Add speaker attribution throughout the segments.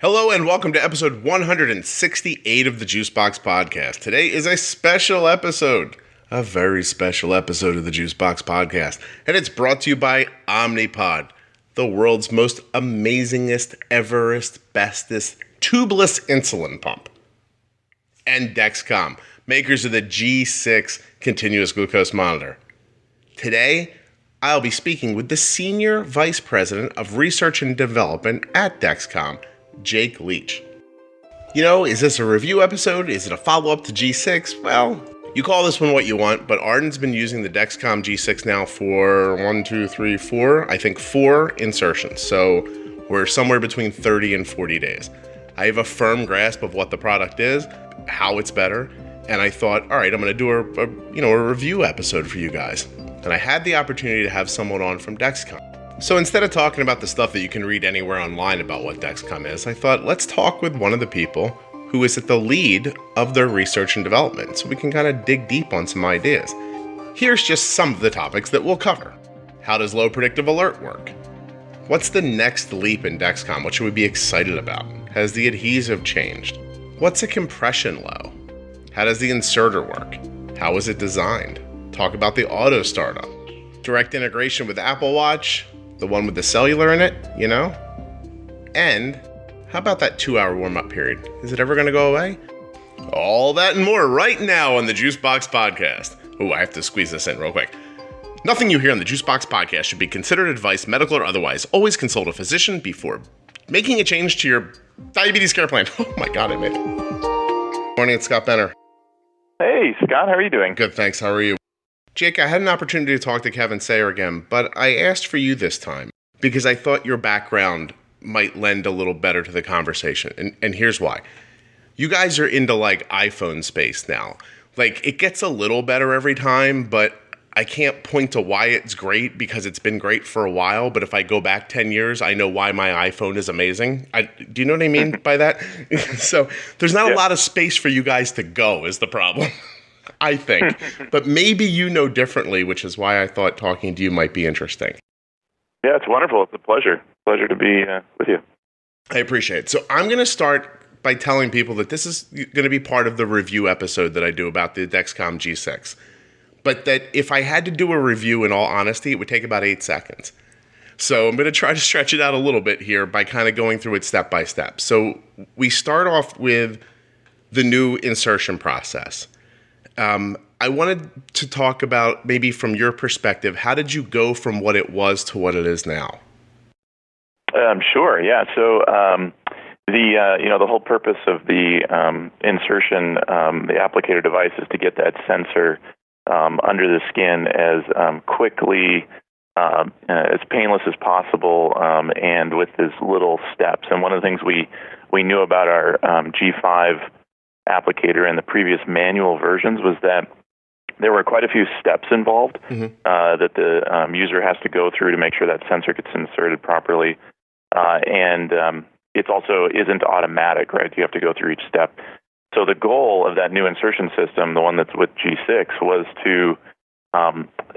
Speaker 1: Hello and welcome to episode 168 of the Juicebox Podcast. Today is a special episode, a very special episode of the Juicebox Podcast, and it's brought to you by Omnipod, the world's most amazingest, everest, bestest, tubeless insulin pump, and Dexcom, makers of the G6 continuous glucose monitor. Today, I'll be speaking with the Senior Vice President of Research and Development at Dexcom, Jake Leach. You know, is this a review episode? Is it a follow-up to G6? Well, you call this one what you want, but Arden's been using the Dexcom G6 now for 4 insertions. So we're somewhere between 30 and 40 days. I have a firm grasp of what the product is, how it's better, and I thought, all right, I'm going to do a review episode for you guys. And I had the opportunity to have someone on from Dexcom. So instead of talking about the stuff that you can read anywhere online about what Dexcom is, I thought, let's talk with one of the people who is at the lead of their research and development, so we can kind of dig deep on some ideas. Here's just some of the topics that we'll cover. How does low predictive alert work? What's the next leap in Dexcom? What should we be excited about? Has the adhesive changed? What's a compression low? How does the inserter work? How is it designed? Talk about the auto startup. Direct integration with Apple Watch, the one with the cellular in it, you know? And how about that 2-hour warm-up period? Is it ever going to go away? All that and more right now on the Juicebox Podcast. Oh, I have to squeeze this in real quick. Nothing you hear on the Juicebox Podcast should be considered advice, medical or otherwise. Always consult a physician before making a change to your diabetes care plan. Oh my God, I made it. Morning, it's Scott Benner.
Speaker 2: Hey, Scott, how are you doing?
Speaker 1: Good, thanks. How are you? Jake, I had an opportunity to talk to Kevin Sayer again, but I asked for you this time because I thought your background might lend a little better to the conversation. And here's why. You guys are into like iPhone space now. Like it gets a little better every time, but I can't point to why it's great because it's been great for a while. But if I go back 10 years, I know why my iPhone is amazing. Do you know what I mean by that? So there's not a lot of space for you guys to go is the problem. I think, but maybe you know differently, which is why I thought talking to you might be interesting.
Speaker 2: Yeah, it's wonderful. It's a pleasure to be with you.
Speaker 1: I appreciate it. So I'm going to start by telling people that this is going to be part of the review episode that I do about the Dexcom G6, but that if I had to do a review in all honesty, it would take about 8 seconds. So I'm going to try to stretch it out a little bit here by kind of going through it step by step. So we start off with the new insertion process. I wanted to talk about maybe from your perspective, how did you go from what it was to what it is now?
Speaker 2: Sure. Yeah. So the whole purpose of the insertion, the applicator device, is to get that sensor under the skin as quickly, as painless as possible, and with as little steps. And one of the things we knew about our G5 applicator in the previous manual versions was that there were quite a few steps involved that the user has to go through to make sure that sensor gets inserted properly. And it also isn't automatic, right? You have to go through each step. So the goal of that new insertion system, the one that's with G6, was to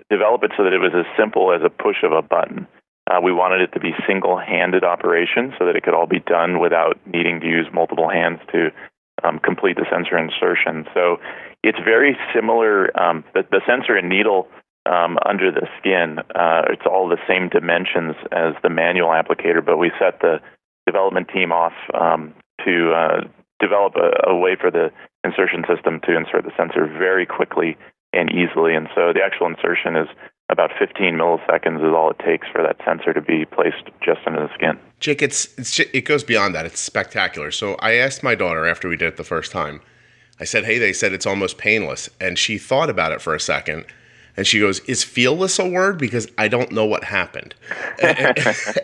Speaker 2: develop it so that it was as simple as a push of a button. We wanted it to be single-handed operation so that it could all be done without needing to use multiple hands to complete the sensor insertion. So it's very similar. The sensor and needle under the skin, it's all the same dimensions as the manual applicator, but we set the development team off to develop a way for the insertion system to insert the sensor very quickly and easily. And so the actual insertion is about 15 milliseconds is all it takes for that sensor to be placed just under the skin.
Speaker 1: Jake, it goes beyond that. It's spectacular. So I asked my daughter after we did it the first time, I said, hey, they said it's almost painless. And she thought about it for a second. And she goes, is feelless a word? Because I don't know what happened.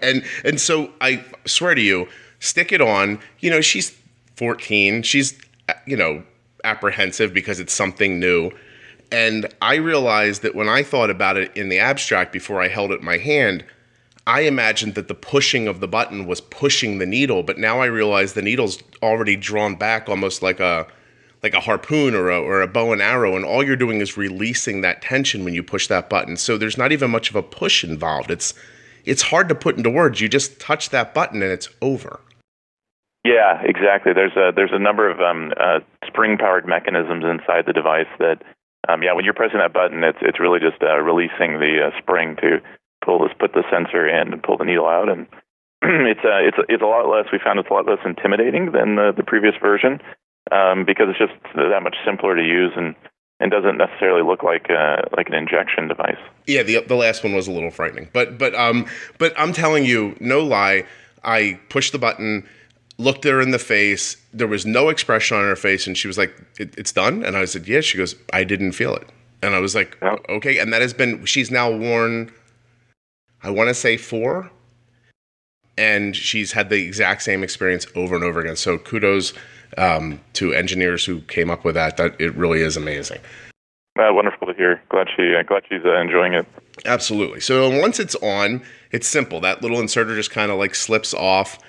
Speaker 1: And so I swear to you, stick it on. You know, she's 14. She's, apprehensive because it's something new. And I realized that when I thought about it in the abstract before I held it in my hand, I imagined that the pushing of the button was pushing the needle, but now I realize the needle's already drawn back almost like a harpoon or a bow and arrow, and all you're doing is releasing that tension when you push that button. So there's not even much of a push involved. It's hard to put into words. You just touch that button and it's over.
Speaker 2: Yeah, exactly. There's a number of spring-powered mechanisms inside the device that, when you're pressing that button, it's really just releasing the spring to put the sensor in and pull the needle out, and it's a lot less. We found it's a lot less intimidating than the previous version because it's just that much simpler to use and doesn't necessarily look like an injection device.
Speaker 1: Yeah, the last one was a little frightening, but I'm telling you, no lie, I pushed the button, looked her in the face. There was no expression on her face, and she was like, "It's done." And I said, "Yeah." She goes, "I didn't feel it," and I was like,
Speaker 2: oh.
Speaker 1: "Okay." And that has been. She's now worn, I want to say 4, and she's had the exact same experience over and over again. So kudos to engineers who came up with that. That it really is amazing.
Speaker 2: Wonderful to hear. Glad she's enjoying it.
Speaker 1: Absolutely. So once it's on, it's simple. That little inserter just kind of like slips off.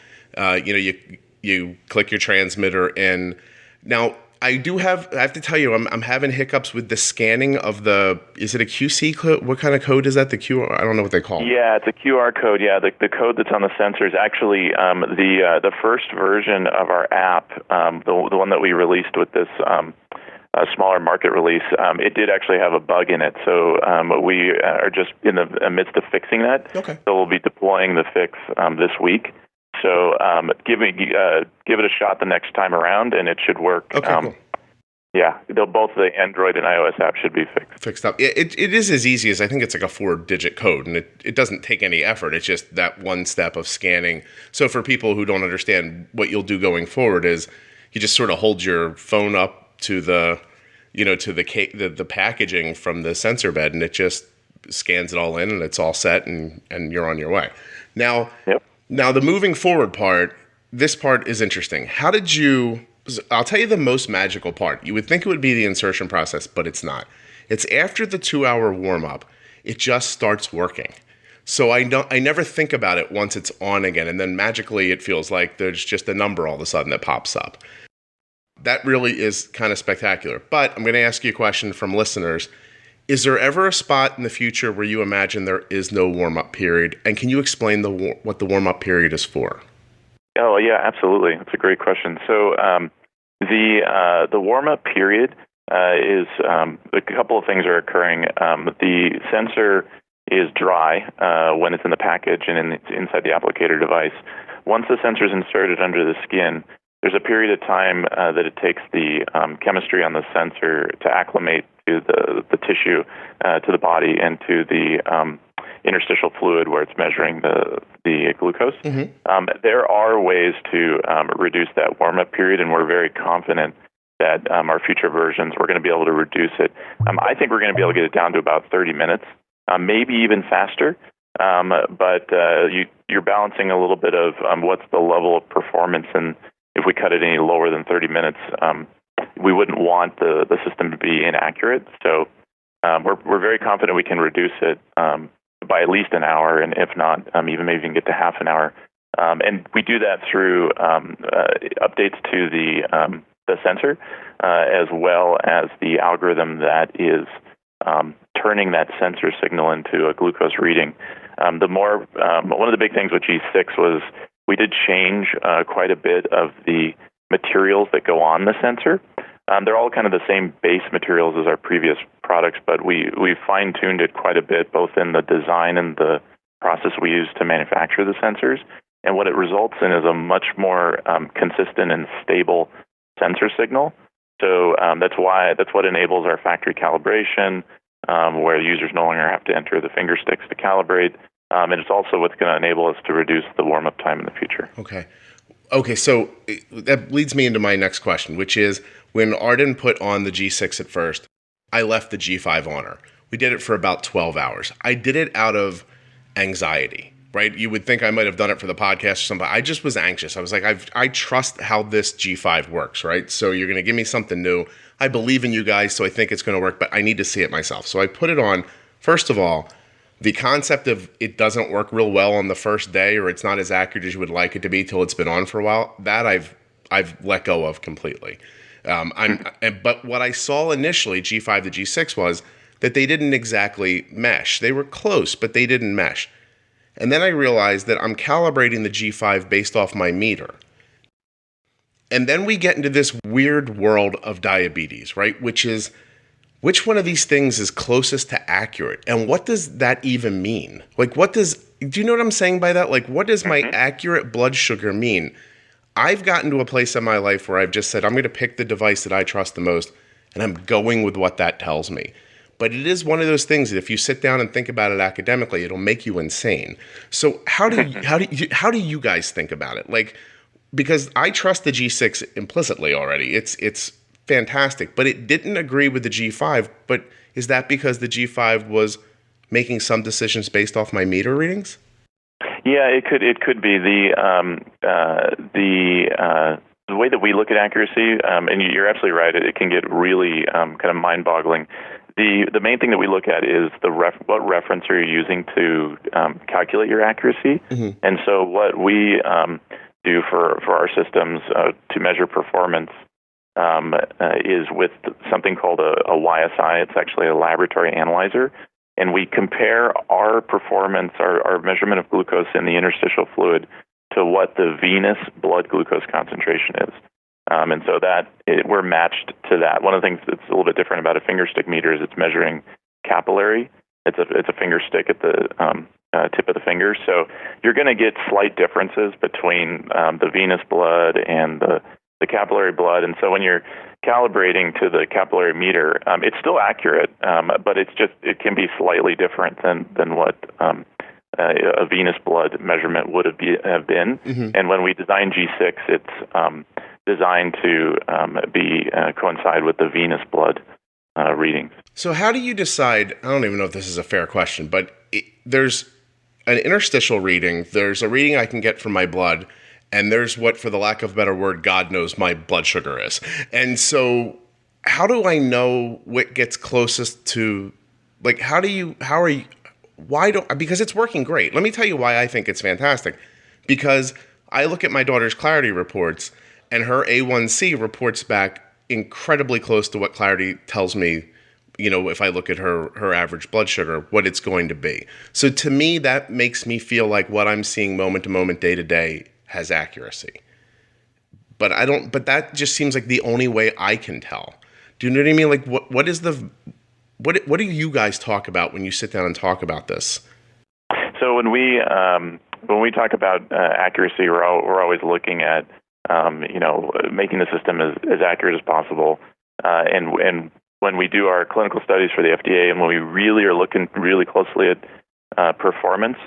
Speaker 1: You click your transmitter in. Now, I have to tell you, I'm having hiccups with the scanning of is it a QC code? What kind of code is that? The QR? I don't know what they call it.
Speaker 2: Yeah, it's a QR code. Yeah, the code that's on the sensor is actually the first version of our app, the one that we released with this smaller market release. It did actually have a bug in it, so we are just in the midst of fixing that.
Speaker 1: Okay.
Speaker 2: So we'll be deploying the fix this week. So give it a shot the next time around, and it should work.
Speaker 1: Okay, cool.
Speaker 2: Yeah, both the Android and iOS app should be
Speaker 1: fixed up. It is as easy as, I think it's like a 4-digit code, and it doesn't take any effort. It's just that one step of scanning. So for people who don't understand, what you'll do going forward is you just sort of hold your phone up to the packaging from the sensor bed, and it just scans it all in, and it's all set, and you're on your way. Now.
Speaker 2: Yep.
Speaker 1: Now, the moving forward part, this part is interesting. How did you, I'll tell you the most magical part. You would think it would be the insertion process, but it's not. It's after the 2-hour warm-up, it just starts working. So I never think about it once it's on again, and then magically it feels like there's just a number all of a sudden that pops up. That really is kind of spectacular. But I'm going to ask you a question from listeners. Is there ever a spot in the future where you imagine there is no warm-up period? And can you explain what the warm-up period is for?
Speaker 2: Oh, yeah, absolutely. That's a great question. So the warm-up period is a couple of things are occurring. The sensor is dry when it's in the package and inside the applicator device. Once the sensor is inserted under the skin, there's a period of time that it takes the chemistry on the sensor to acclimate to the tissue, to the body, and to the interstitial fluid where it's measuring the glucose. Mm-hmm. There are ways to reduce that warm-up period, and we're very confident that our future versions, we're going to be able to reduce it. I think we're going to be able to get it down to about 30 minutes, maybe even faster. But you're balancing a little bit of what's the level of performance, and if we cut it any lower than 30 minutes, we wouldn't want the system to be inaccurate. So we're very confident we can reduce it by at least an hour, and if not, even maybe get to half an hour. And we do that through updates to the sensor, as well as the algorithm that is turning that sensor signal into a glucose reading. One of the big things with G6 was we did change quite a bit of the materials that go on the sensor. They're all kind of the same base materials as our previous products, but we fine-tuned it quite a bit, both in the design and the process we use to manufacture the sensors. And what it results in is a much more consistent and stable sensor signal. So that's what enables our factory calibration, where users no longer have to enter the finger sticks to calibrate. And it's also what's going to enable us to reduce the warm-up time in the future.
Speaker 1: Okay, so that leads me into my next question, which is, when Arden put on the G6 at first, I left the G5 on her. We did it for about 12 hours. I did it out of anxiety, right? You would think I might have done it for the podcast or something. I just was anxious. I was like, I trust how this G5 works, right? So you're going to give me something new. I believe in you guys, so I think it's going to work, but I need to see it myself. So I put it on. First of all, the concept of it doesn't work real well on the first day, or it's not as accurate as you would like it to be till it's been on for a while, that I've let go of completely. But what I saw initially, G5 to G6, was that they didn't exactly mesh. They were close, but they didn't mesh. And then I realized that I'm calibrating the G5 based off my meter. And then we get into this weird world of diabetes, right? Which is, which one of these things is closest to accurate? And what does that even mean? Like, do you know what I'm saying by that? Like, what does my accurate blood sugar mean? I've gotten to a place in my life where I've just said, I'm going to pick the device that I trust the most, and I'm going with what that tells me. But it is one of those things that if you sit down and think about it academically, it'll make you insane. So how do you guys think about it? Like, because I trust the G6 implicitly already. It's fantastic, but it didn't agree with the G5. But is that because the G5 was making some decisions based off my meter readings?
Speaker 2: Yeah, it could be the way that we look at accuracy, and you're absolutely right. It can get really kind of mind-boggling. The main thing that we look at is what reference are you using to calculate your accuracy, and so what we do for our systems to measure performance is with something called a YSI. It's actually a laboratory analyzer, and we compare our performance, our measurement of glucose in the interstitial fluid, to what the venous blood glucose concentration is. And so we're matched to that. One of the things that's a little bit different about a finger stick meter is it's measuring capillary. It's a finger stick at the tip of the finger. So you're going to get slight differences between the venous blood and the capillary blood. And so when you're calibrating to the capillary meter, it's still accurate, but it can be slightly different than what a venous blood measurement would have been. And when we design G6, it's designed to coincide with the venous blood readings.
Speaker 1: So how do you decide? I don't even know if this is a fair question, but there's an interstitial reading. There's a reading I can get from my blood, and there's what, for the lack of a better word, God knows my blood sugar is. And so how do I know what gets closest to, like, because it's working great. Let me tell you why I think it's fantastic. Because I look at my daughter's Clarity reports, and her A1C reports back incredibly close to what Clarity tells me, if I look at her average blood sugar, what it's going to be. So to me, that makes me feel like what I'm seeing moment to moment, day to day has accuracy. But that just seems like the only way I can tell. Do you know what I mean? Like, what do you guys talk about when you sit down and talk about this?
Speaker 2: So when we talk about accuracy, we're always looking at making the system as accurate as possible. And when we do our clinical studies for the FDA, and when we really are looking really closely at performance,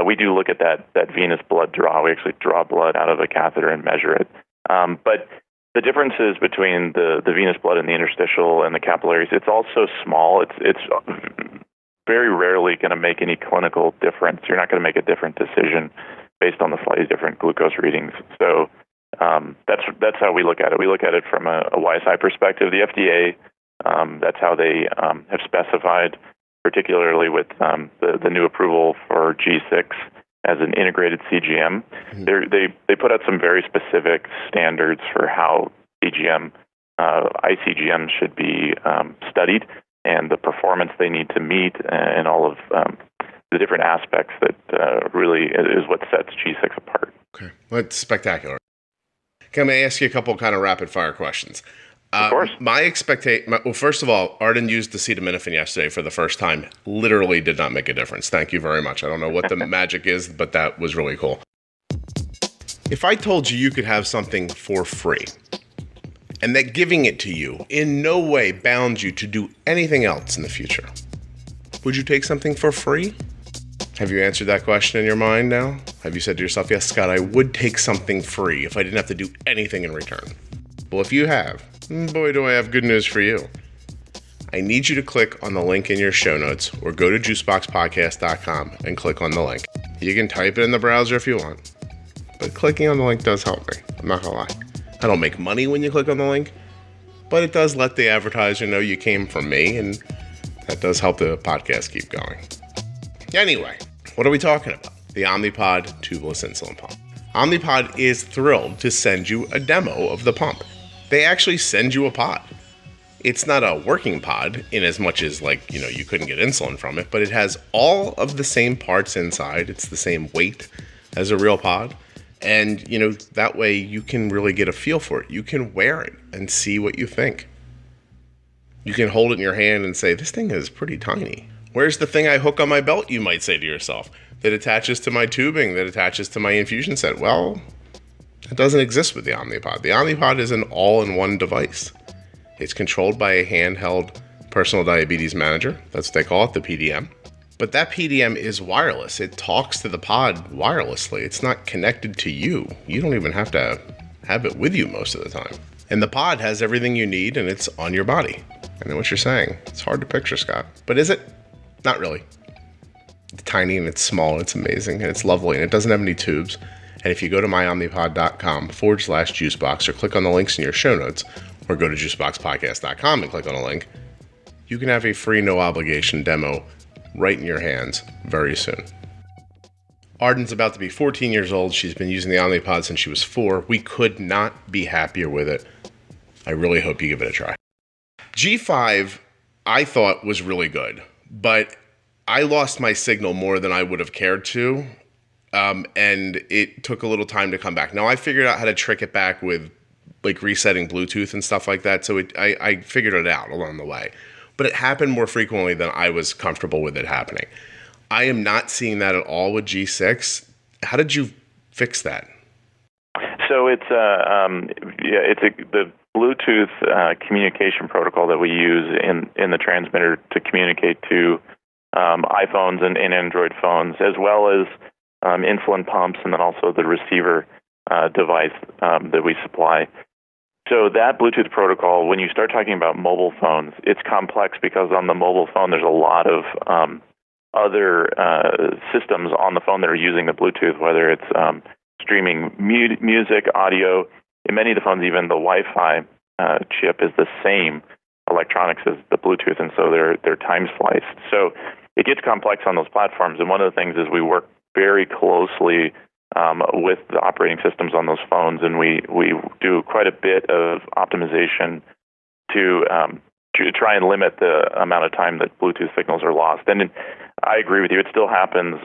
Speaker 2: we do look at that venous blood draw. We actually draw blood out of a catheter and measure it. But the differences between the venous blood and the interstitial and the capillaries, it's all so small. It's very rarely going to make any clinical difference. You're not going to make a different decision based on the slightly different glucose readings. So that's how we look at it. We look at it from a YSI perspective. The FDA, that's how they have specified, particularly with the new approval for G6 as an integrated CGM. They put out some very specific standards for how iCGM should be studied, and the performance they need to meet, and all of the different aspects that really is what sets G6 apart.
Speaker 1: Okay, well, that's spectacular. Can I ask you a couple kind of rapid fire questions?
Speaker 2: Of course.
Speaker 1: Well, first of all, Arden used acetaminophen yesterday for the first time. Literally did not make a difference. Thank you very much. I don't know what the magic is, but that was really cool. If I told you could have something for free, and that giving it to you in no way bound you to do anything else in the future, would you take something for free? Have you answered that question in your mind now? Have you said to yourself, yes, Scott, I would take something free if I didn't have to do anything in return? Well, if you have, boy, do I have good news for you. I need you to click on the link in your show notes or go to juiceboxpodcast.com and click on the link. You can type it in the browser if you want, but clicking on the link does help me. I'm not gonna lie. I don't make money when you click on the link, but it does let the advertiser know you came from me, and that does help the podcast keep going. Anyway, what are we talking about? The Omnipod tubeless insulin pump. Omnipod is thrilled to send you a demo of the pump. They actually send you a pod. It's not a working pod in as much as you couldn't get insulin from it, but it has all of the same parts inside. It's the same weight as a real pod. And, that way you can really get a feel for it. You can wear it and see what you think. You can hold it in your hand and say, this thing is pretty tiny. Where's the thing I hook on my belt, you might say to yourself, that attaches to my tubing, that attaches to my infusion set? Well, it doesn't exist with the Omnipod. The Omnipod is an all-in-one device. It's controlled by a handheld personal diabetes manager. That's what they call it, the PDM. But that PDM is wireless. It talks to the pod wirelessly. It's not connected to you. You don't even have to have it with you most of the time. And the pod has everything you need, and it's on your body. I know what you're saying. It's hard to picture, Scott. But is it? Not really. It's tiny, and it's small, and it's amazing, and it's lovely, and it doesn't have any tubes. And if you go to myomnipod.com/juicebox or click on the links in your show notes, or go to juiceboxpodcast.com and click on a link, you can have a free, no-obligation demo right in your hands very soon. Arden's about to be 14 years old. She's been using the Omnipod since she was 4. We could not be happier with it. I really hope you give it a try. G5, I thought was really good, but I lost my signal more than I would have cared to, and it took a little time to come back. Now, I figured out how to trick it back with like resetting Bluetooth and stuff like that, so I figured it out along the way. But it happened more frequently than I was comfortable with it happening. I am not seeing that at all with G6. How did you fix that?
Speaker 2: So it's the Bluetooth communication protocol that we use in the transmitter to communicate to iPhones and Android phones, as well as insulin pumps, and then also the receiver device that we supply. So that Bluetooth protocol, when you start talking about mobile phones, it's complex because on the mobile phone there's a lot of other systems on the phone that are using the Bluetooth, whether it's streaming music, audio. In many of the phones, even the Wi-Fi chip is the same electronics as the Bluetooth, and so they're time spliced. So it gets complex on those platforms, and one of the things is we work very closely with the operating systems on those phones, and we do quite a bit of optimization to try and limit the amount of time that Bluetooth signals are lost. And I agree with you; it still happens.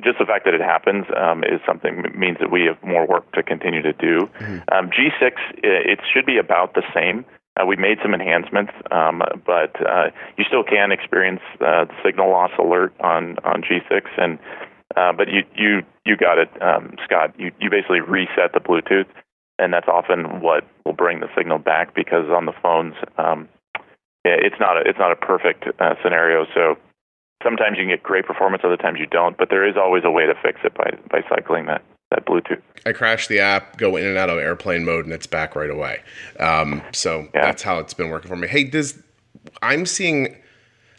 Speaker 2: Just the fact that it happens is something means that we have more work to continue to do. Mm-hmm. G6, it should be about the same. We made some enhancements, but you still can experience the signal loss alert on G6, and but you got it, Scott. You basically reset the Bluetooth, and that's often what will bring the signal back, because on the phones, it's not a perfect scenario. So sometimes you can get great performance, other times you don't. But there is always a way to fix it by cycling that Bluetooth.
Speaker 1: I crash the app, go in and out of airplane mode, and it's back right away. That's how it's been working for me. Hey,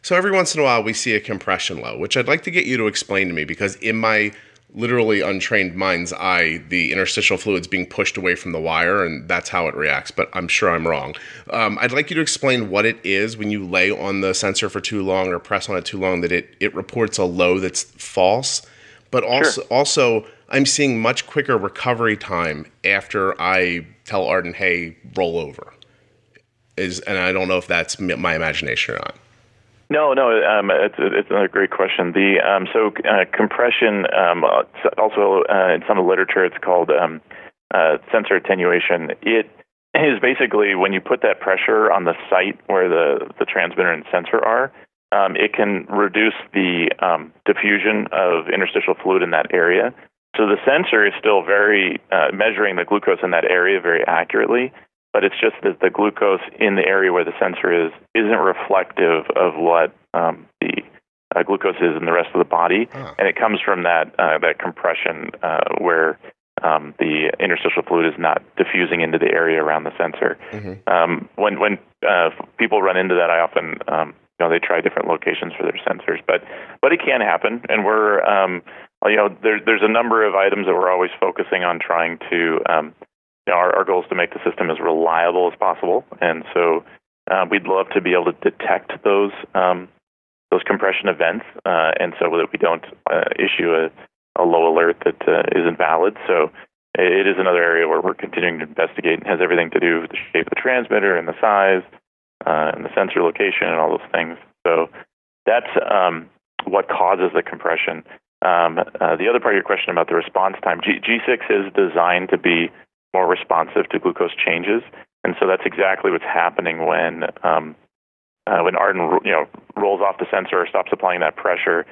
Speaker 1: so every once in a while we see a compression low, which I'd like to get you to explain to me, because in my literally untrained mind's eye, the interstitial fluid's being pushed away from the wire, and that's how it reacts, but I'm sure I'm wrong. I'd like you to explain what it is when you lay on the sensor for too long or press on it too long, that it reports a low that's false, but also I'm seeing much quicker recovery time after I tell Arden, hey, roll over. And I don't know if that's my imagination or not.
Speaker 2: No, it's another great question. Compression, also in some of the literature, it's called sensor attenuation. It is basically when you put that pressure on the site where the transmitter and sensor are, it can reduce the diffusion of interstitial fluid in that area. So the sensor is still very measuring the glucose in that area very accurately, but it's just that the glucose in the area where the sensor isn't reflective of what the glucose is in the rest of the body, and it comes from that compression where the interstitial fluid is not diffusing into the area around the sensor. Mm-hmm. When people run into that, I often they try different locations for their sensors, but it can happen, and we're there's a number of items that we're always focusing on trying to. Our goal is to make the system as reliable as possible, and so we'd love to be able to detect those compression events, and so that we don't issue a low alert that isn't valid. So it is another area where we're continuing to investigate, and has everything to do with the shape of the transmitter and the size and the sensor location and all those things. So that's what causes the compression. The other part of your question about the response time, G6 is designed to be more responsive to glucose changes, and so that's exactly what's happening when Arden rolls off the sensor or stops applying that pressure.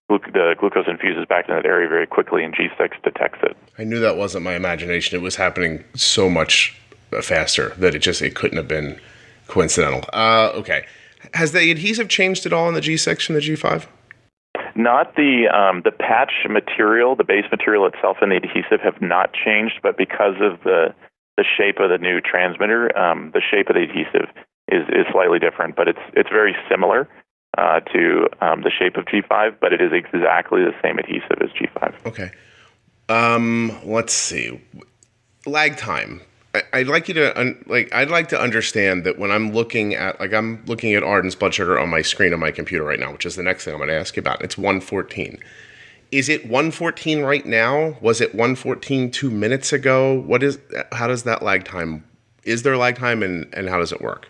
Speaker 2: The glucose infuses back in that area very quickly, and G6 detects it.
Speaker 1: I knew that wasn't my imagination. It was happening so much faster that it couldn't have been coincidental. Okay. Has the adhesive changed at all in the G6 from the G5?
Speaker 2: Not the patch material, the base material itself and the adhesive have not changed, but because of the shape of the new transmitter, the shape of the adhesive is slightly different, but it's very similar to the shape of G5, but it is exactly the same adhesive as G5.
Speaker 1: Okay. Let's see. Lag time. I'd like to understand that when I'm looking at Arden's blood sugar on my screen on my computer right now, which is the next thing I'm going to ask you about. It's 114. Is it 114 right now? Was it 114 2 minutes ago? How does that lag time? Is there lag time, and how does it work?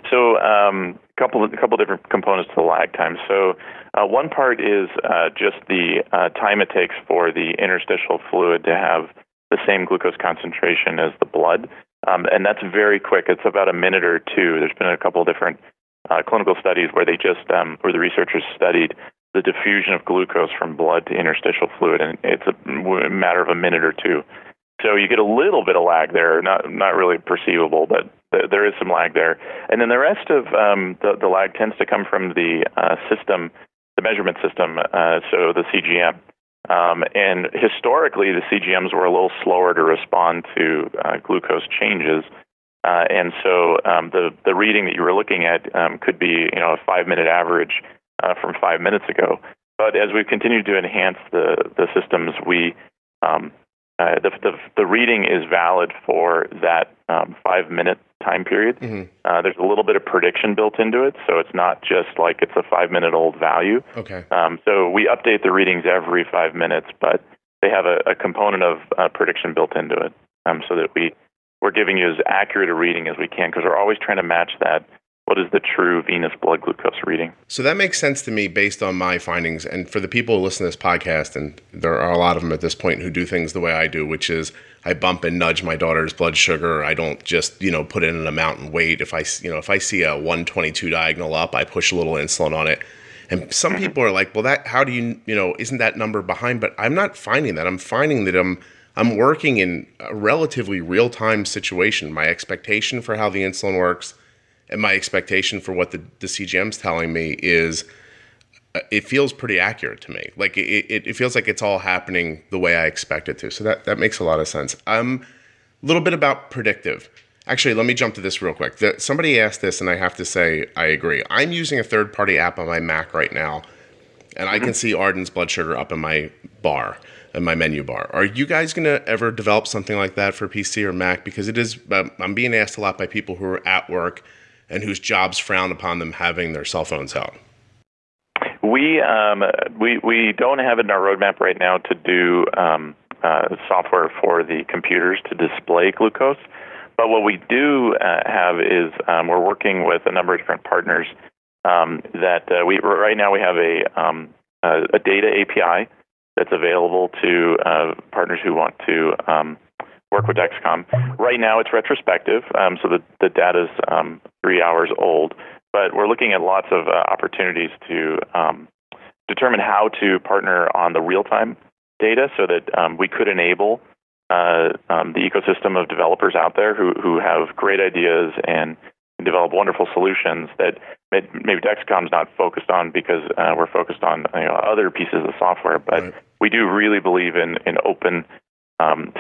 Speaker 2: So a couple different components to the lag time. So one part is just the time it takes for the interstitial fluid to have the same glucose concentration as the blood, and that's very quick. It's about a minute or two. There's been a couple of different clinical studies where where the researchers studied the diffusion of glucose from blood to interstitial fluid, and it's a matter of a minute or two. So you get a little bit of lag there, not really perceivable, but there is some lag there. And then the rest of the lag tends to come from the system, the measurement system, so the CGM. And historically, the CGMs were a little slower to respond to glucose changes. And so the reading that you were looking at could be a 5-minute average from 5 minutes ago. But as we've continued to enhance the systems, the reading is valid for that 5-minute time period. Mm-hmm. There's a little bit of prediction built into it, so it's not just like it's a 5-minute-old value.
Speaker 1: Okay.
Speaker 2: So we update the readings every 5 minutes, but they have a component of prediction built into it, so that we're giving you as accurate a reading as we can, because we're always trying to match that. What is the true venous blood glucose reading?
Speaker 1: So that makes sense to me based on my findings. And for the people who listen to this podcast, and there are a lot of them at this point who do things the way I do, which is I bump and nudge my daughter's blood sugar. I don't just, put in an amount and wait. If I see a 122 diagonal up, I push a little insulin on it. And some people are like, well, how do you, isn't that number behind? But I'm not finding that. I'm finding that I'm working in a relatively real-time situation. My expectation for how the insulin works and my expectation for what the CGM's telling me is, it feels pretty accurate to me. Like it feels like it's all happening the way I expect it to. So that makes a lot of sense. A little bit about predictive. Actually, let me jump to this real quick. Somebody asked this, and I have to say I agree. I'm using a third-party app on my Mac right now, and I can see Arden's blood sugar up in my bar, in my menu bar. Are you guys going to ever develop something like that for PC or Mac? Because it is, I'm being asked a lot by people who are at work and whose jobs frown upon them having their cell phones out.
Speaker 2: We don't have it in our roadmap right now to do software for the computers to display glucose. But what we do have is we're working with a number of different partners right now we have a data API that's available to partners who want to work with Dexcom. Right now it's retrospective, so the data's 3 hours old, but we're looking at lots of opportunities to determine how to partner on the real-time data so that we could enable the ecosystem of developers out there who have great ideas and develop wonderful solutions that maybe Dexcom's not focused on because we're focused on other pieces of software. But right. We do really believe in open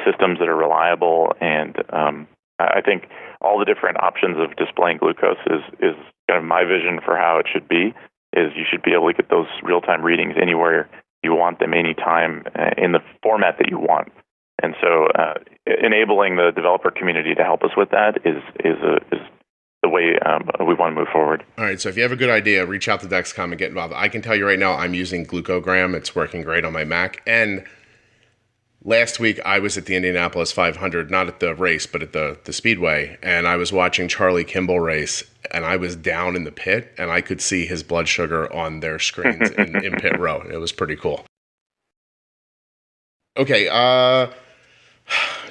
Speaker 2: systems that are reliable, and I think all the different options of displaying glucose is kind of my vision for how it should be. Is you should be able to get those real-time readings anywhere you want them, anytime, in the format that you want. And so enabling the developer community to help us with that is the way we want to move forward.
Speaker 1: All right, so if you have a good idea, reach out to Dexcom and get involved. I can tell you right now, I'm using Glucogram. It's working great on my Mac. And last week I was at the Indianapolis 500, not at the race, but at the Speedway, and I was watching Charlie Kimball race, and I was down in the pit, and I could see his blood sugar on their screens in pit row. It was pretty cool. Okay,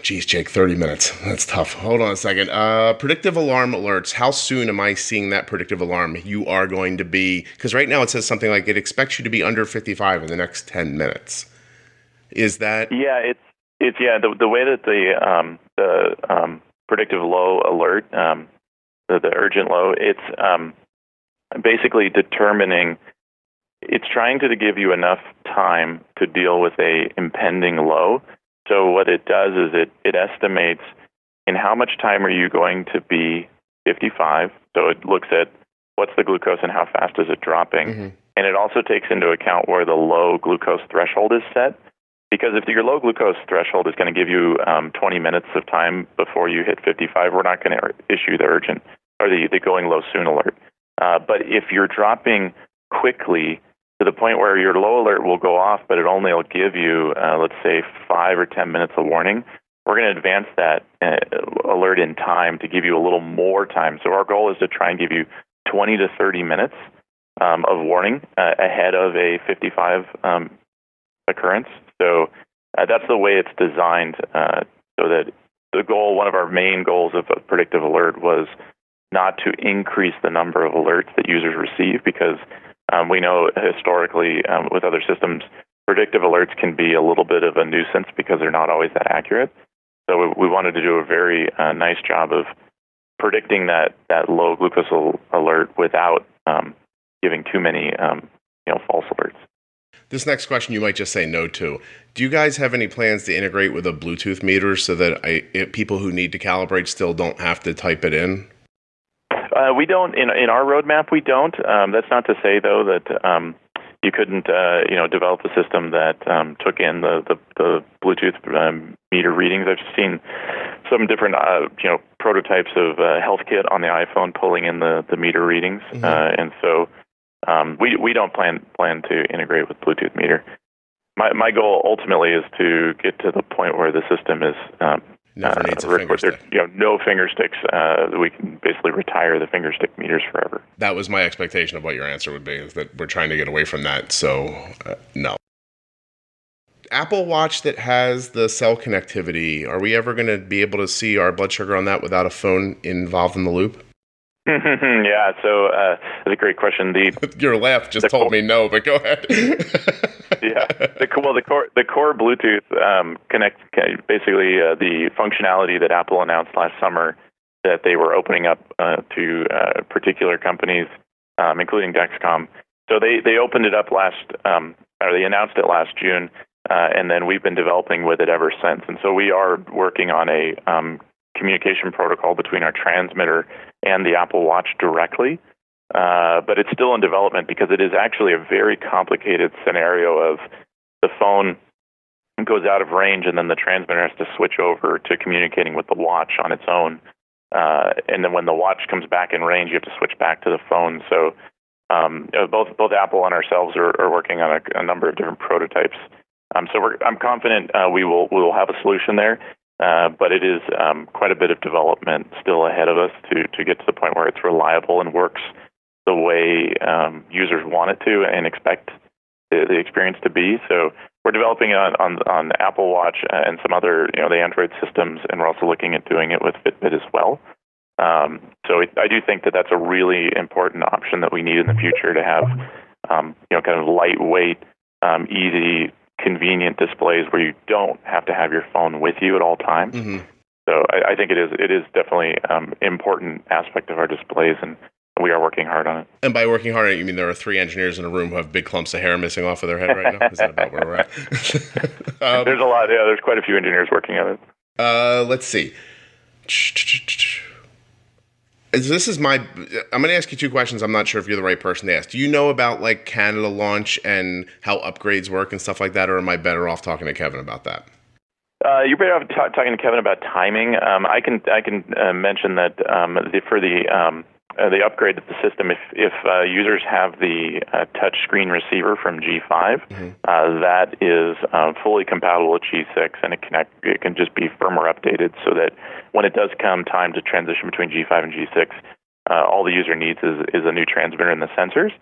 Speaker 1: geez, Jake, 30 minutes. That's tough. Hold on a second. Predictive alarm alerts. How soon am I seeing that predictive alarm? You are going to be, because right now it says something like it expects you to be under 55 in the next 10 minutes. Is that?
Speaker 2: Yeah, it's the way that the predictive low alert, the urgent low, it's basically determining. It's trying to give you enough time to deal with a impending low. So what it does is it estimates in how much time are you going to be 55. So it looks at what's the glucose and how fast is it dropping. Mm-hmm. And it also takes into account where the low glucose threshold is set. Because if your low glucose threshold is going to give you 20 minutes of time before you hit 55, we're not going to issue the urgent or the going low soon alert. But if you're dropping quickly to the point where your low alert will go off, but it only will give you, let's say, 5 or 10 minutes of warning, we're going to advance that alert in time to give you a little more time. So our goal is to try and give you 20 to 30 minutes of warning ahead of a 55 occurrence. So that's the way it's designed, so that the goal, one of our main goals of a predictive alert was not to increase the number of alerts that users receive, because we know historically with other systems, predictive alerts can be a little bit of a nuisance because they're not always that accurate. So we wanted to do a very nice job of predicting that low glucose alert without giving too many false alerts.
Speaker 1: This next question you might just say no to. Do you guys have any plans to integrate with a Bluetooth meter so that people who need to calibrate still don't have to type it in?
Speaker 2: We don't. In our roadmap, we don't. That's not to say, though, that you couldn't develop a system that took in the Bluetooth meter readings. I've seen some different prototypes of HealthKit on the iPhone pulling in the meter readings, mm-hmm. And so we don't plan to integrate with Bluetooth meter. My goal ultimately is to get to the point where the system is
Speaker 1: never needs a finger stick.
Speaker 2: No finger sticks. We can basically retire the finger stick meters forever.
Speaker 1: That was my expectation of what your answer would be, is that we're trying to get away from that. So no. Apple Watch that has the cell connectivity, are we ever going to be able to see our blood sugar on that without a phone involved in the loop?
Speaker 2: Yeah, so that's a great question.
Speaker 1: Your laugh just told me no, but go ahead.
Speaker 2: Yeah, the core Bluetooth basically the functionality that Apple announced last summer that they were opening up to particular companies, including Dexcom. So they opened it up they announced it last June, and then we've been developing with it ever since. And so we are working on a communication protocol between our transmitter and the Apple Watch directly, but it's still in development because it is actually a very complicated scenario of the phone goes out of range and then the transmitter has to switch over to communicating with the watch on its own, and then when the watch comes back in range, you have to switch back to the phone. So both Apple and ourselves are working on a number of different prototypes. So I'm confident we will have a solution there. But it is quite a bit of development still ahead of us to get to the point where it's reliable and works the way users want it to and expect the experience to be. So we're developing it on the Apple Watch and some other, the Android systems, and we're also looking at doing it with Fitbit as well. So I do think that that's a really important option that we need in the future to have, kind of lightweight, easy, convenient displays where you don't have to have your phone with you at all times. Mm-hmm. So I think it is definitely important aspect of our displays, and we are working hard on it.
Speaker 1: And by working hard on it, you mean there are 3 engineers in a room who have big clumps of hair missing off of their head right now? Is that about where we're at?
Speaker 2: There's a lot. Yeah, there's quite a few engineers working on it.
Speaker 1: Let's see. I'm going to ask you 2 questions. I'm not sure if you're the right person to ask. Do you know about like Canada launch and how upgrades work and stuff like that, or am I better off talking to Kevin about that?
Speaker 2: You're better off talking to Kevin about timing. I can mention that for the they upgraded the system. If users have the touch screen receiver from G5, that is fully compatible with G6, and it can just be firmware updated so that when it does come time to transition between G5 and G6, all the user needs is a new transmitter and the sensors,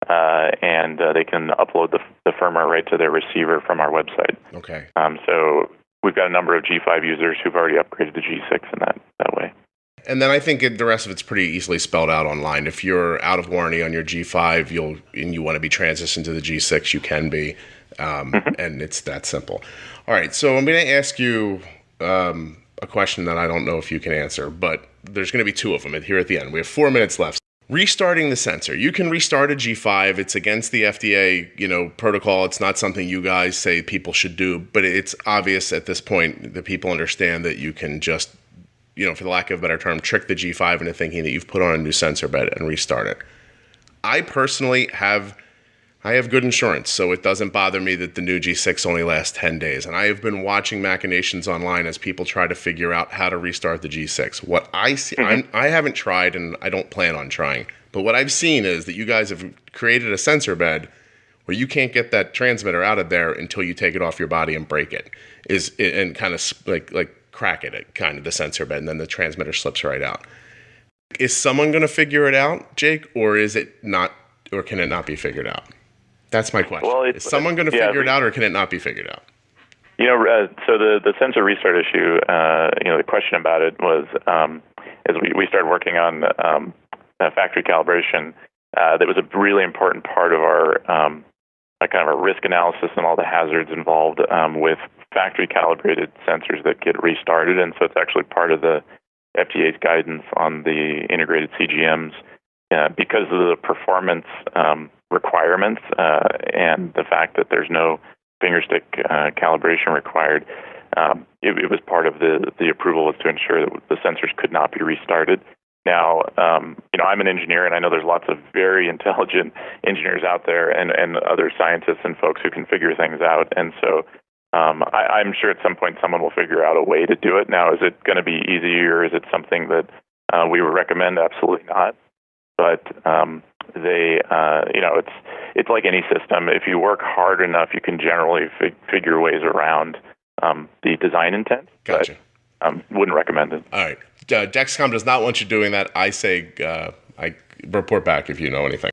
Speaker 2: and they can upload the firmware right to their receiver from our website.
Speaker 1: Okay.
Speaker 2: So we've got a number of G5 users who've already upgraded to G6 in that way. And
Speaker 1: then I think the rest of it's pretty easily spelled out online. If you're out of warranty on your G5, and you want to be transitioned to the G6, you can be, and it's that simple. All right, so I'm going to ask you a question that I don't know if you can answer, but there's going to be two of them here at the end. We have 4 minutes left. Restarting the sensor. You can restart a G5. It's against the FDA, protocol. It's not something you guys say people should do, but it's obvious at this point that people understand that you can just, for the lack of a better term, trick the G5 into thinking that you've put on a new sensor bed and restart it. I personally have good insurance, so it doesn't bother me that the new G6 only lasts 10 days. And I have been watching machinations online as people try to figure out how to restart the G6. What I see, I haven't tried, and I don't plan on trying, but what I've seen is that you guys have created a sensor bed where you can't get that transmitter out of there until you take it off your body and break it, and kind of like crack it, kind of the sensor bed, and then the transmitter slips right out. Is someone going to figure it out, Jake, or is it not, or can it not be figured out? That's my question. Well, is someone going to figure it out, or can it not be figured out?
Speaker 2: So the sensor restart issue, the question about it was, as we started working on factory calibration, that was a really important part of our kind of our risk analysis and all the hazards involved with factory calibrated sensors that get restarted. And so it's actually part of the FDA's guidance on the integrated CGMs because of the performance requirements and the fact that there's no fingerstick calibration required. It was part of the approval was to ensure that the sensors could not be restarted. Now, I'm an engineer, and I know there's lots of very intelligent engineers out there and other scientists and folks who can figure things out. And so I'm sure at some point someone will figure out a way to do it. Now, is it going to be easy, or is it something that we would recommend? Absolutely not. But it's like any system. If you work hard enough, you can generally figure ways around the design intent.
Speaker 1: Gotcha.
Speaker 2: But, wouldn't recommend it.
Speaker 1: All right. Dexcom does not want you doing that. I say I report back if you know anything.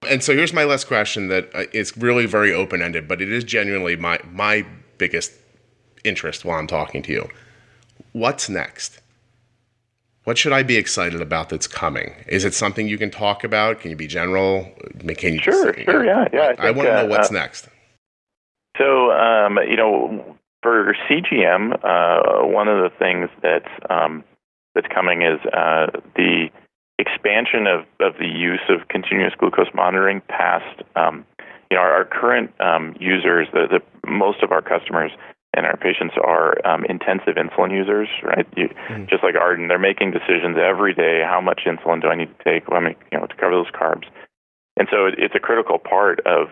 Speaker 1: And so here's my last question that is really very open-ended, but it is genuinely my biggest interest while I'm talking to you. What's next? What should I be excited about that's coming? Is it something you can talk about? Can you be general? Can you
Speaker 2: Sure, yeah.
Speaker 1: I want to know what's next.
Speaker 2: So, for CGM, one of the things that's coming is the expansion of the use of continuous glucose monitoring past, our current users, most of our customers and our patients are intensive insulin users, right? Just like Arden, they're making decisions every day. How much insulin do I need to take? Well, to cover those carbs. And so it's a critical part of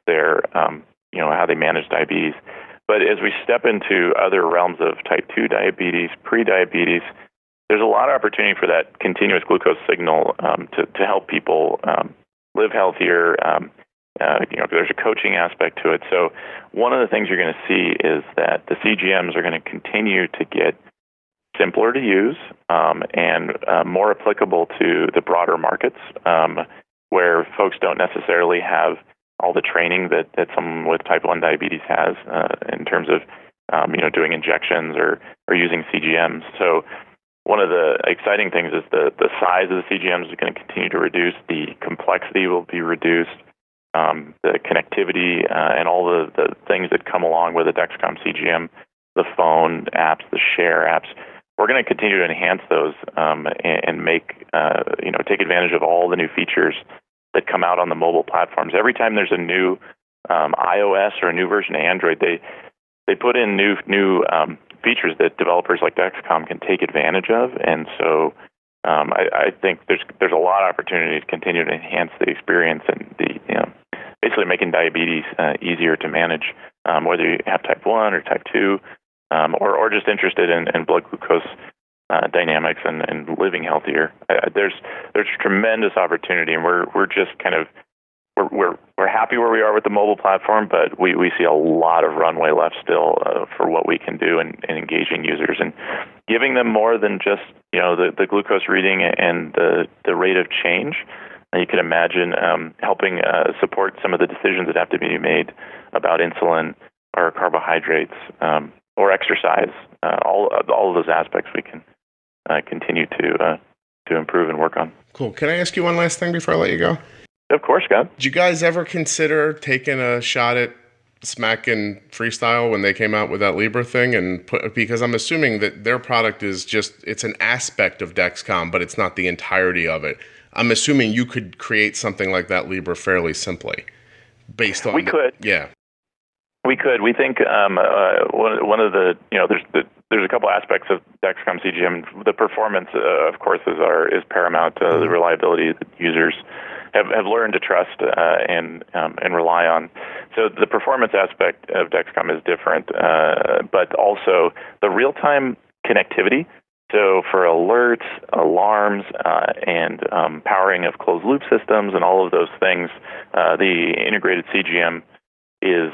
Speaker 2: their, how they manage diabetes. But as we step into other realms of type 2 diabetes, pre-diabetes, there's a lot of opportunity for that continuous glucose signal to help people live healthier. There's a coaching aspect to it. So one of the things you're going to see is that the CGMs are going to continue to get simpler to use and more applicable to the broader markets where folks don't necessarily have all the training that someone with type 1 diabetes has in terms of doing injections or using CGMs. So one of the exciting things is the size of the CGMs is going to continue to reduce. The complexity will be reduced. The connectivity and all the things that come along with a Dexcom CGM, the phone apps, the share apps, we're going to continue to enhance those and make, take advantage of all the new features that come out on the mobile platforms. Every time there's a new iOS or a new version of Android, they put in new features that developers like Dexcom can take advantage of. And so I think there's a lot of opportunity to continue to enhance the experience and basically making diabetes easier to manage, whether you have type 1 or type 2, or just interested in blood glucose dynamics dynamics and living healthier. There's tremendous opportunity, and we're just kind of we're happy where we are with the mobile platform, but we see a lot of runway left still for what we can do in engaging users and giving them more than just the glucose reading and the rate of change. You can imagine helping support some of the decisions that have to be made about insulin or carbohydrates or exercise. All of those aspects we can continue to improve and work on.
Speaker 1: Cool. Can I ask you one last thing before I let you go?
Speaker 2: Of course, Scott.
Speaker 1: Did you guys ever consider taking a shot at Smack and Freestyle when they came out with that Libra thing? Because I'm assuming that their product is it's an aspect of Dexcom, but it's not the entirety of it. I'm assuming you could create something like that Libra fairly simply based on...
Speaker 2: We could.
Speaker 1: Yeah.
Speaker 2: We could. We think one of the, there's a couple aspects of Dexcom CGM. The performance, of course, is paramount. The reliability that users have learned to trust and rely on. So the performance aspect of Dexcom is different, but also the real-time connectivity. So for alerts, alarms, and powering of closed-loop systems and all of those things, the integrated CGM is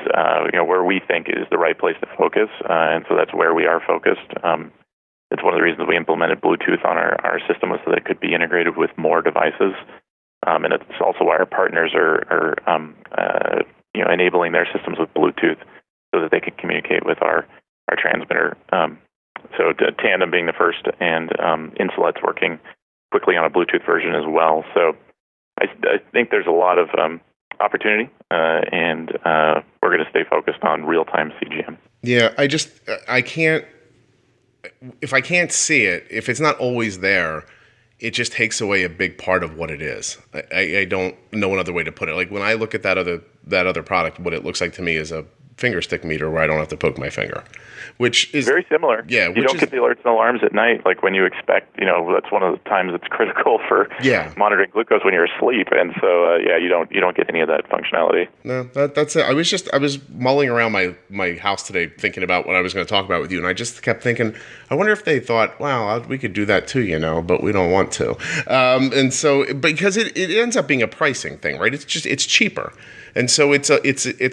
Speaker 2: where we think is the right place to focus, and so that's where we are focused. It's one of the reasons we implemented Bluetooth on our system was so that it could be integrated with more devices. And it's also why our partners are enabling their systems with Bluetooth so that they can communicate with our transmitter. So Tandem being the first, and Insulet's working quickly on a Bluetooth version as well. So I think there's a lot of opportunity, and we're going to stay focused on real-time CGM.
Speaker 1: Yeah, I can't, if I can't see it, if it's not always there, it just takes away a big part of what it is. I don't know another way to put it. Like when I look at that other product, what it looks like to me is a finger stick meter where I don't have to poke my finger, which is
Speaker 2: very similar.
Speaker 1: Yeah,
Speaker 2: you don't get the alerts and alarms at night like when you expect. That's one of the times it's critical for monitoring glucose when you're asleep, and so you don't get any of that functionality.
Speaker 1: No, that's it. I was mulling around my house today thinking about what I was going to talk about with you, and I just kept thinking, I wonder if they thought, wow, we could do that too, but we don't want to, and so because it ends up being a pricing thing, right? It's cheaper. And so it's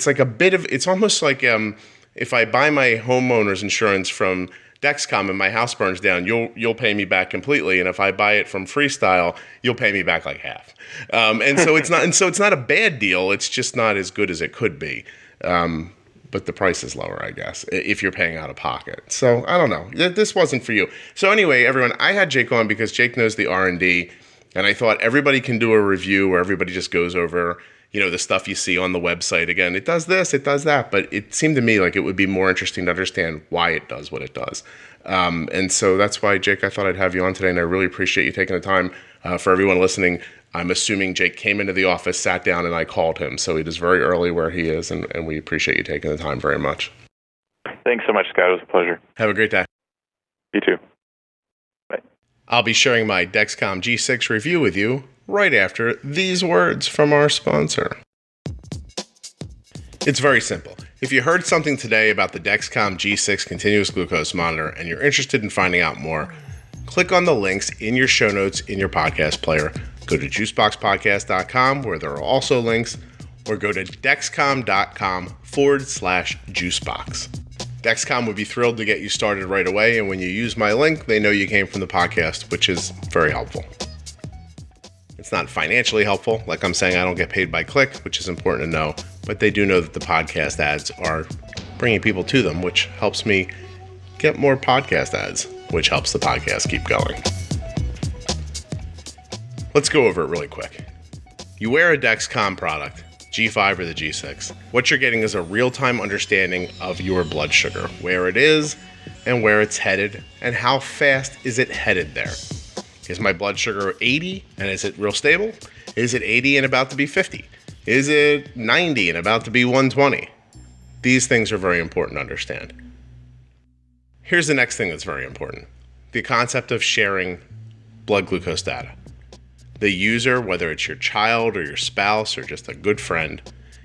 Speaker 1: like a bit of, it's almost like if I buy my homeowner's insurance from Dexcom and my house burns down, you'll pay me back completely, and if I buy it from Freestyle, you'll pay me back like half. And so it's not a bad deal. It's just not as good as it could be. But the price is lower, I guess, if you're paying out of pocket. So I don't know. This wasn't for you. So anyway, everyone, I had Jake on because Jake knows the R&D, and I thought everybody can do a review where everybody just goes over the stuff you see on the website. Again, it does this, it does that, but it seemed to me like it would be more interesting to understand why it does what it does. And so that's why, Jake, I thought I'd have you on today, and I really appreciate you taking the time. For everyone listening, I'm assuming Jake came into the office, sat down, and I called him. So it is very early where he is, and we appreciate you taking the time very much.
Speaker 2: Thanks so much, Scott. It was a pleasure.
Speaker 1: Have a great day.
Speaker 2: You too. Bye.
Speaker 1: I'll be sharing my Dexcom G6 review with you right after these words from our sponsor. It's very simple. If you heard something today about the Dexcom G6 continuous glucose monitor and you're interested in finding out more, click on the links in your show notes in your podcast player. Go to juiceboxpodcast.com where there are also links, or go to dexcom.com/juicebox. Dexcom would be thrilled to get you started right away, and when you use my link, they know you came from the podcast, which is very helpful. It's not financially helpful. Like I'm saying, I don't get paid by click, which is important to know, but they do know that the podcast ads are bringing people to them, which helps me get more podcast ads, which helps the podcast keep going. Let's go over it really quick. You wear a Dexcom product, G5 or the G6. What you're getting is a real-time understanding of your blood sugar, where it is and where it's headed, and how fast is it headed there. Is my blood sugar 80 and is it real stable? Is it 80 and about to be 50? Is it 90 and about to be 120? These things are very important to understand. Here's the next thing that's very important. The concept of sharing blood glucose data. The user, whether it's your child or your spouse or just a good friend,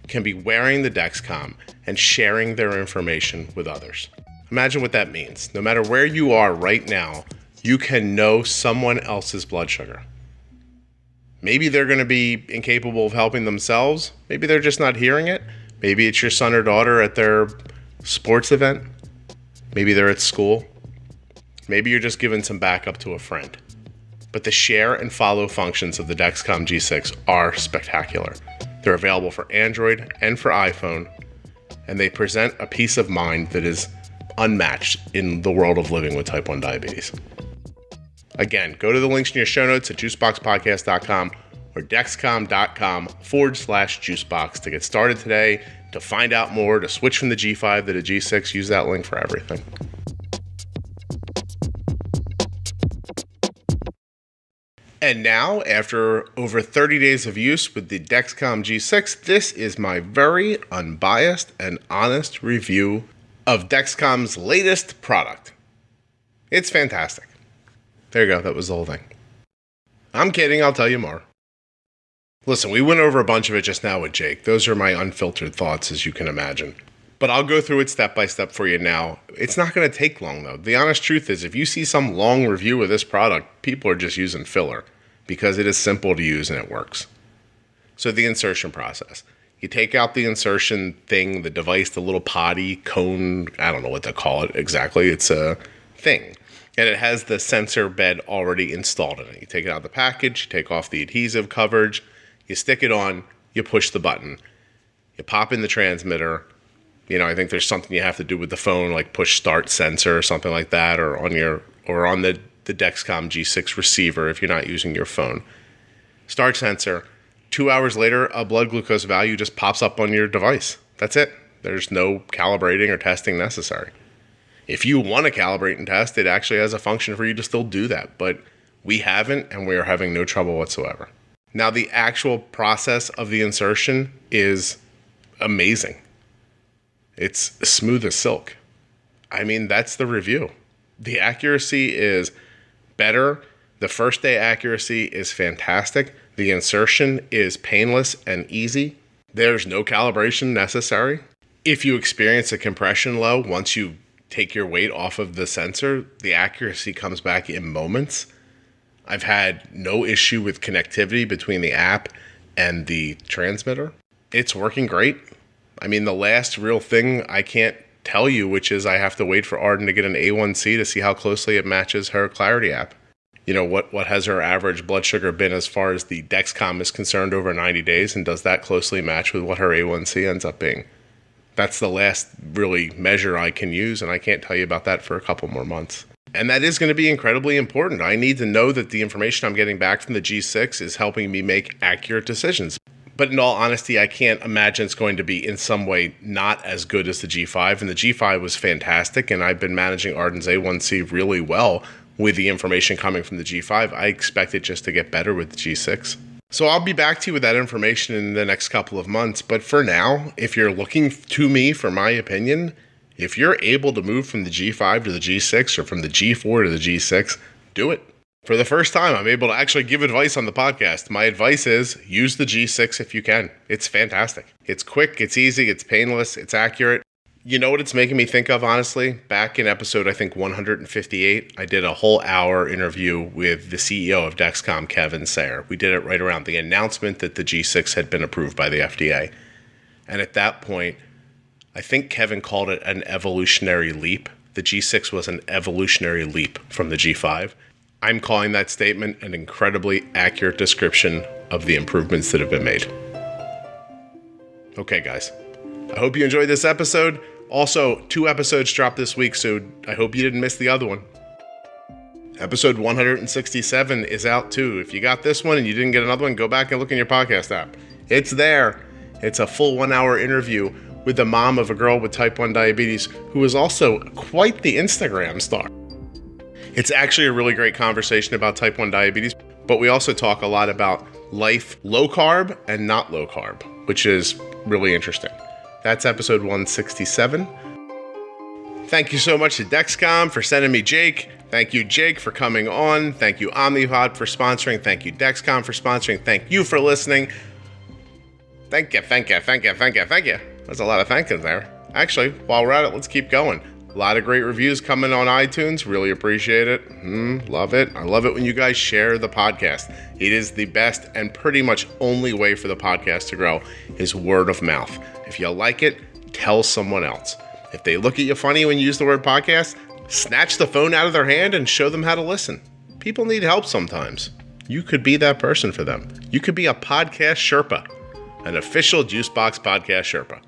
Speaker 1: can be wearing the Dexcom and sharing their information with others. Imagine what that means. No matter where you are right now, you can know someone else's blood sugar. Maybe they're going to be incapable of helping themselves. Maybe they're just not hearing it. Maybe it's your son or daughter at their sports event. Maybe they're at school. Maybe you're just giving some backup to a friend. But the share and follow functions of the Dexcom G6 are spectacular. They're available for Android and for iPhone, and they present a peace of mind that is unmatched in the world of living with type 1 diabetes. Again, go to the links in your show notes at juiceboxpodcast.com or dexcom.com/juicebox to get started today, to find out more, to switch from the G5 to the G6. Use that link for everything. And now, after over 30 days of use with the Dexcom G6, this is my very unbiased and honest review of Dexcom's latest product. It's fantastic. There you go, that was the whole thing. I'm kidding, I'll tell you more. Listen, we went over a bunch of it just now with Jake. Those are my unfiltered thoughts, as you can imagine. But I'll go through it step by step for you now. It's not going to take long, though. The honest truth is, if you see some long review of this product, people are just using filler because it is simple to use and it works. So the insertion process. You take out the insertion thing, the device, the little potty, cone, I don't know what to call it exactly. It's a thing. And it has the sensor bed already installed in it. You take it out of the package, you take off the adhesive coverage, you stick it on, you push the button. You pop in the transmitter. You know, I think there's something you have to do with the phone, like push start sensor or something like that, or on the Dexcom G6 receiver if you're not using your phone. Start sensor. 2 hours later, a blood glucose value just pops up on your device. That's it. There's no calibrating or testing necessary. If you want to calibrate and test, it actually has a function for you to still do that, but we haven't, and we are having no trouble whatsoever. Now, the actual process of the insertion is amazing. It's smooth as silk. I mean, that's the review. The accuracy is better. The first day accuracy is fantastic. The insertion is painless and easy. There's no calibration necessary. If you experience a compression low, once you take your weight off of the sensor, the accuracy comes back in moments. I've had no issue with connectivity between the app and the transmitter. It's working great. I mean, the last real thing I can't tell you, which is I have to wait for Arden to get an A1C to see how closely it matches her Clarity app. You know, what has her average blood sugar been as far as the Dexcom is concerned over 90 days, and does that closely match with what her A1C ends up being? That's the last really measure I can use, and I can't tell you about that for a couple more months. And that is going to be incredibly important. I need to know that the information I'm getting back from the G6 is helping me make accurate decisions. But in all honesty, I can't imagine it's going to be in some way not as good as the G5. And the G5 was fantastic, and I've been managing Arden's A1C really well with the information coming from the G5. I expect it just to get better with the G6. So I'll be back to you with that information in the next couple of months. But for now, if you're looking to me for my opinion, if you're able to move from the G5 to the G6 or from the G4 to the G6, do it. For the first time, I'm able to actually give advice on the podcast. My advice is use the G6 if you can. It's fantastic. It's quick, it's easy, it's painless, it's accurate. You know what it's making me think of, honestly? Back in episode, I think, 158, I did a whole hour interview with the CEO of Dexcom, Kevin Sayer. We did it right around the announcement that the G6 had been approved by the FDA. And at that point, I think Kevin called it an evolutionary leap. The G6 was an evolutionary leap from the G5. I'm calling that statement an incredibly accurate description of the improvements that have been made. Okay, guys. I hope you enjoyed this episode. Also, 2 episodes dropped this week, so I hope you didn't miss the other one. Episode 167 is out too. If you got this one and you didn't get another one, go back and look in your podcast app. It's there. It's a full 1-hour interview with the mom of a girl with type 1 diabetes who is also quite the Instagram star. It's actually a really great conversation about type 1 diabetes, but we also talk a lot about life low carb and not low carb, which is really interesting. That's episode 167. Thank you so much to Dexcom for sending me Jake. Thank you, Jake, for coming on. Thank you, Omnipod, for sponsoring. Thank you, Dexcom, for sponsoring. Thank you for listening. Thank you. There's a lot of thank yous there. Actually, while we're at it, let's keep going. A lot of great reviews coming on iTunes. Really appreciate it. Love it. I love it when you guys share the podcast. It is the best and pretty much only way for the podcast to grow is word of mouth. If you like it, tell someone else. If they look at you funny when you use the word podcast, snatch the phone out of their hand and show them how to listen. People need help sometimes. You could be that person for them. You could be a podcast Sherpa, an official Juicebox Podcast Sherpa.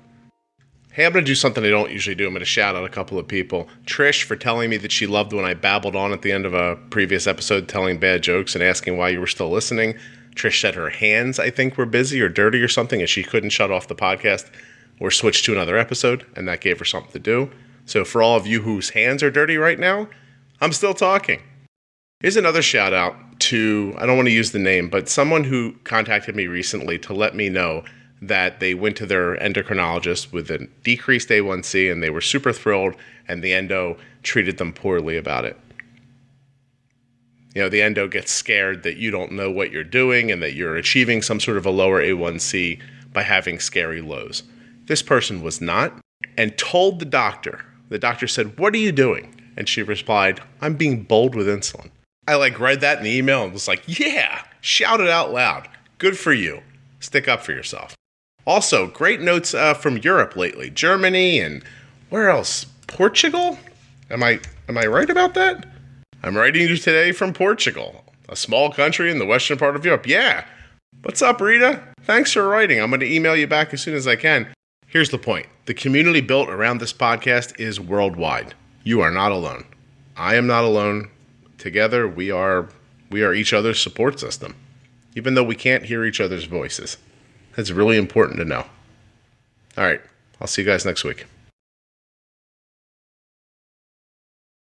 Speaker 1: Hey, I'm going to do something I don't usually do. I'm going to shout out a couple of people. Trish for telling me that she loved when I babbled on at the end of a previous episode telling bad jokes and asking why you were still listening. Trish said her hands, I think, were busy or dirty or something, and she couldn't shut off the podcast or switch to another episode, and that gave her something to do. So for all of you whose hands are dirty right now, I'm still talking. Here's another shout out to, I don't want to use the name, but someone who contacted me recently to let me know that they went to their endocrinologist with a decreased A1C and they were super thrilled, and the endo treated them poorly about it. You know, the endo gets scared that you don't know what you're doing and that you're achieving some sort of a lower A1C by having scary lows. This person was not, and told the doctor. The doctor said, "What are you doing?" And she replied, "I'm being bold with insulin." I read that in the email and was like, yeah, shout it out loud. Good for you. Stick up for yourself. Also, great notes from Europe lately. Germany and where else? Portugal? Am I right about that? I'm writing you today from Portugal, a small country in the western part of Europe. Yeah. What's up, Rita? Thanks for writing. I'm going to email you back as soon as I can. Here's the point. The community built around this podcast is worldwide. You are not alone. I am not alone. Together, we are each other's support system, even though we can't hear each other's voices. That's really important to know. All right. I'll see you guys next week.